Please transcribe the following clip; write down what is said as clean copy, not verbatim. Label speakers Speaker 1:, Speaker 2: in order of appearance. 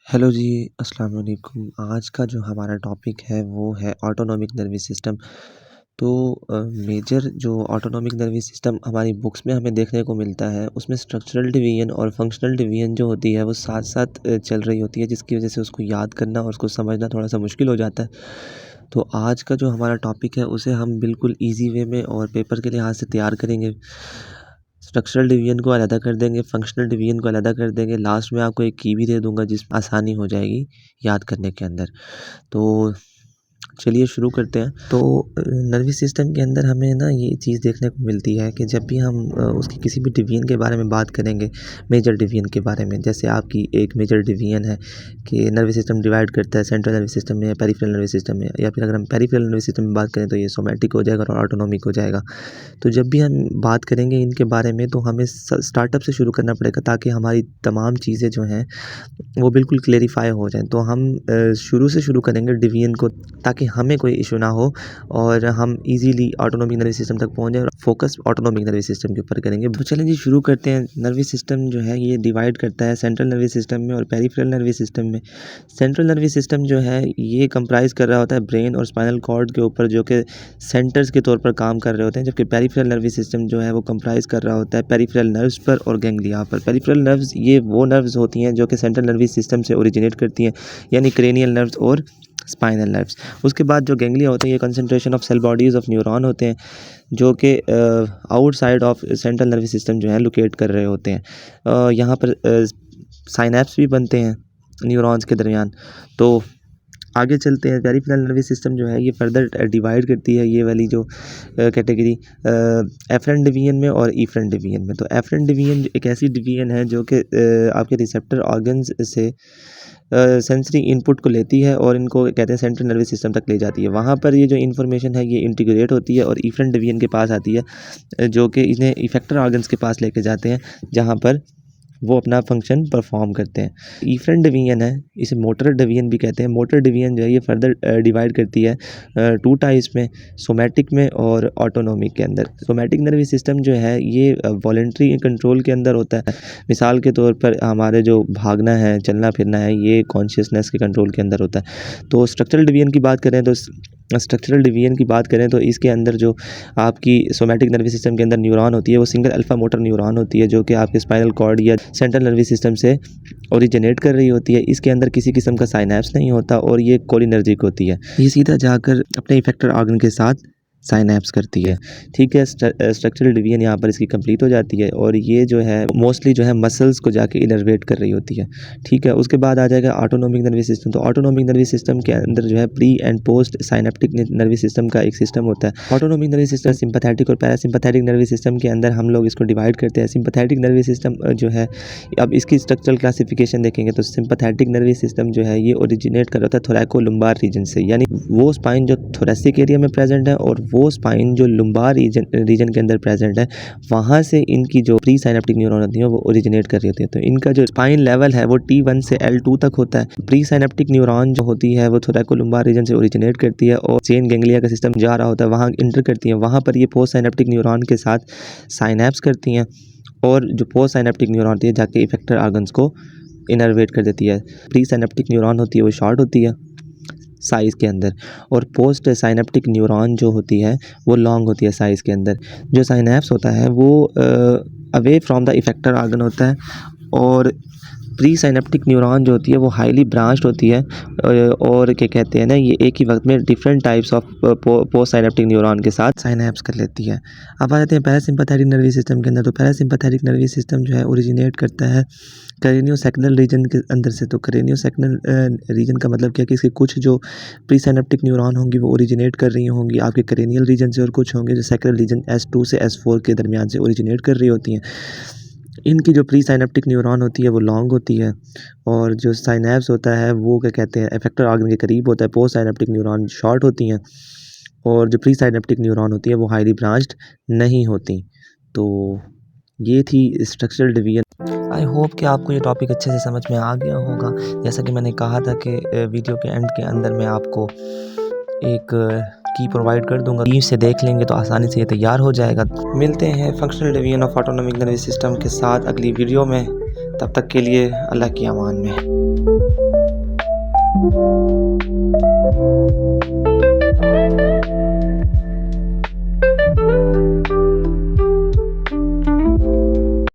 Speaker 1: Hello जी, अस्सलाम वालेकुम। आज का जो हमारा टॉपिक है वो है ऑटोनॉमिक नर्वस सिस्टम। तो मेजर जो ऑटोनॉमिक नर्वस सिस्टम हमारी बुक्स में हमें देखने को मिलता है, उसमें स्ट्रक्चरल डिवीज़न और फंक्शनल डिवीज़न जो होती है वो साथ-साथ चल रही होती है, जिसकी वज़ह से उसको याद करना और उसको समझना थोड़ा-सा मुश्किल हो जाता है। तो आज का जो हमारा टॉपिक है उसे हम बिल्कुल ईज़ी वे में और पेपर के लिहाज से तैयार करेंगे। स्ट्रक्चरल डिवीज़न को अलहदा कर देंगे, फंक्शनल डिवीज़न को अलहदा कर देंगे। लास्ट में आपको एक की भी दे दूँगा जिसमें आसानी हो जाएगी याद करने के अंदर। तो चलिए शुरू करते हैं। तो नर्वस सिस्टम के अंदर हमें ना ये चीज़ देखने को मिलती है कि जब भी हम उसकी किसी भी डिवीज़न के बारे में बात करेंगे, मेजर डिवीज़न के बारे में, जैसे आपकी एक मेजर डिवीज़न है कि नर्वस सिस्टम डिवाइड करता है सेंट्रल नर्वस सिस्टम में या पेरिफेरल नर्वस सिस्टम में, या फिर अगर हम पेरिफेरल नर्वस सिस्टम में बात करें तो ये सोमैटिक हो जाएगा और ऑटोनॉमिक हो जाएगा। तो जब भी हम बात करेंगे इनके बारे में तो हमें स्टार्टअप से शुरू करना पड़ेगा ताकि हमारी तमाम चीज़ें जो हैं वो बिल्कुल क्लेरिफ़ाई हो जाएँ। तो हम शुरू से शुरू करेंगे डिवीज़न को ताकि हमें कोई इश्यू ना हो और हम ईज़िली ऑटोनॉमिक नर्वस सिस्टम तक पहुँच जाएँ और फ़ोकस ऑटोनॉमिक नर्वस सिस्टम के ऊपर करेंगे। तो चलिए जी शुरू करते हैं। नर्वस सिस्टम जो है ये डिवाइड करता है सेंट्रल नर्वस सिस्टम में और पेरिफेरल नर्वस सिस्टम में। सेंट्रल नर्वस सिस्टम जो है ये कंप्राइज़ कर रहा होता है ब्रेन और स्पाइनल कॉर्ड के ऊपर, जो कि सेंटर्स के तौर पर काम कर रहे होते हैं, जबकि पेरिफेरल नर्वस सिस्टम जो है वो कंप्राइज़ कर रहा होता है पेरिफेरल नर्व्स पर और गैंग्लिया पर। पेरिफेरल नर्व्स ये वो नर्व्स होती हैं जो कि सेंट्रल नर्वस सिस्टम से ओरिजिनेट करती हैं, यानी क्रेनियल नर्व्स और स्पाइनल नर्व्स। उसके बाद जो गैंग्लिया होते हैं ये concentration of cell bodies of neuron होते हैं जो कि outside of central nervous system जो है लोकेट कर रहे होते हैं। यहाँ पर साइनैप्स भी बनते हैं न्यूरॉन्स के दरमियान। तो आगे चलते हैं। पेरिफेरल नर्वस सिस्टम जो है ये फर्दर डिवाइड करती है ये वाली जो कैटेगरी एफरेंट डिवीजन में और इफरेंट डिवीजन में। तो एफरेंट डिवीजन एक ऐसी डिवीजन है जो कि आपके रिसेप्टर ऑर्गन्स से सेंसरी इनपुट को लेती है और इनको कहते हैं सेंट्रल नर्वस सिस्टम तक ले जाती है। वहाँ पर ये जो इन्फॉर्मेशन है ये इंटीग्रेट होती है और इफरेंट डिवीजन के पास आती है, जो कि इन्हें इफेक्टर ऑर्गन्स के पास लेके जाते हैं जहाँ पर वो अपना फंक्शन परफॉर्म करते हैं। इफरेंट डिवीजन है, इसे मोटर डिवीजन भी कहते हैं। मोटर डिवीजन जो है ये फर्दर डिवाइड करती है टू टाइप्स में, सोमैटिक में और ऑटोनॉमिक के अंदर। सोमैटिक नर्वस सिस्टम जो है ये वॉलेंट्री कंट्रोल के अंदर होता है। मिसाल के तौर पर हमारे जो भागना है, चलना फिरना है, ये कॉन्शियसनेस के कंट्रोल के अंदर होता है। तो स्ट्रक्चरल डिवीजन की बात करें तो स्ट्रक्चरल डिवीजन की बात करें तो इसके अंदर जो आपकी सोमैटिक नर्वस सिस्टम के अंदर न्यूरॉन होती है वो सिंगल अल्फा मोटर न्यूरॉन होती है, जो कि आपके स्पाइनल कॉर्ड या सेंट्रल नर्वस सिस्टम से ओरिजिनेट कर रही होती है। इसके अंदर किसी किस्म का साइनैप्स नहीं होता और ये कोलिनर्जिक होती है। ये सीधा जाकर अपने इफेक्टर ऑर्गन के साथ साइनैप्स करती है। ठीक है, स्ट्रक्चरल डिवीजन यहाँ पर इसकी कंप्लीट हो जाती है और ये जो है मोस्टली जो है मसल्स को जाके इनर्वेट कर रही होती है। ठीक है, उसके बाद आ जाएगा ऑटोनॉमिक नर्वस सिस्टम। तो ऑटोनॉमिक नर्वस सिस्टम के अंदर जो है pre and post synaptic nervous system का एक सिस्टम होता है। ऑटोनॉमिक नर्वस सिस्टम सिंपैथेटिक और पैरासिम्पैथेटिक नर्वस सिस्टम के अंदर हम लोग इसको डिवाइड करते हैं। सिंपैथेटिक नर्वस सिस्टम जो है, अब इसकी स्ट्रक्चरल क्लासिफिकेशन देखेंगे तो सिंपैथेटिक नर्वस सिस्टम जो है ये ओरिजिनेट कर रहा है थोरैको-लुम्बार रीजन से, यानी वो स्पाइन जो थोरैसिक एरिया में प्रेजेंट है और वो स्पाइन जो लुम्बार रीजन के अंदर प्रेजेंट है, वहाँ से इनकी जो प्री साइनेप्टिक न्यूरॉन होती है वो ओरिजिनेट कर रही होती है। तो इनका जो स्पाइन लेवल है वो T1 से L2 तक होता है। प्री साइनेप्टिक न्यूरॉन जो होती है वो थोरैको-लुम्बार रीजन से ओरिजिनेट करती है और चेन गैंग्लिया का सिस्टम जा रहा होता है, वहाँ इंटर करती है। वहाँ पर ये पोस्ट साइनेप्टिक न्यूरॉन के साथ साइनैप्स करती हैं और जो पोस्ट साइनेप्टिक न्यूरॉन होती है जाके इफेक्टर ऑर्गन्स को इनर्वेट कर देती है। प्री साइनेप्टिक न्यूरॉन होती है वो शॉर्ट होती है साइज़ के अंदर और पोस्ट साइनेप्टिक न्यूरॉन जो होती है वो लॉन्ग होती है साइज़ के अंदर। जो साइनैप्स होता है वो away from the effector organ होता है और प्री साइनेप्टिक न्यूरॉन जो होती है वो हाईली ब्रांच्ड होती है और क्या कहते हैं ना, ये एक ही वक्त में different types of post synaptic neuron के साथ साइनैप्स कर लेती है। अब आ जाते हैं पैरासिम्पैथेटिक नर्वस सिस्टम के अंदर। तो पैरासिम्पैथेटिक नर्वस सिस्टम जो है ओरिजिनेट करता है क्रेनियोसेक्नल रीजन के अंदर से। तो क्रेनियोसेक्नल रीजन का मतलब क्या है कि इसके कुछ जो प्री साइनेप्टिक न्यूरॉन होंगी वो ओरिजिनेट कर रही होंगी आपके क्रेनियल रीजन से और कुछ होंगे जो सेक्नल रीजन S2 से S4 के दरमियान से ओरिजिनेट कर रही होती हैं। इनकी जो प्री साइनेप्टिक न्यूरॉन होती है वो लॉन्ग होती है और जो साइनैप्स होता है वो क्या कहते हैं इफेक्टर ऑर्गन के करीब होता है। पोस्ट साइनेप्टिक न्यूरॉन शॉर्ट होती हैं और जो प्री साइनेप्टिक न्यूरॉन होती है वो हाईली ब्रांच्ड नहीं होती। तो ये थी स्ट्रक्चरल डिवीजन। आई होप कि आपको ये टॉपिक अच्छे से समझ में आ गया होगा। जैसा कि मैंने कहा था कि वीडियो के एंड के अंदर मैं आपको एक की प्रोवाइड कर दूंगा, की से देख लेंगे तो आसानी से ये तैयार हो जाएगा। मिलते हैं functional division of autonomic nervous system के साथ अगली वीडियो में। तब तक के लिए अल्लाह की अमान में।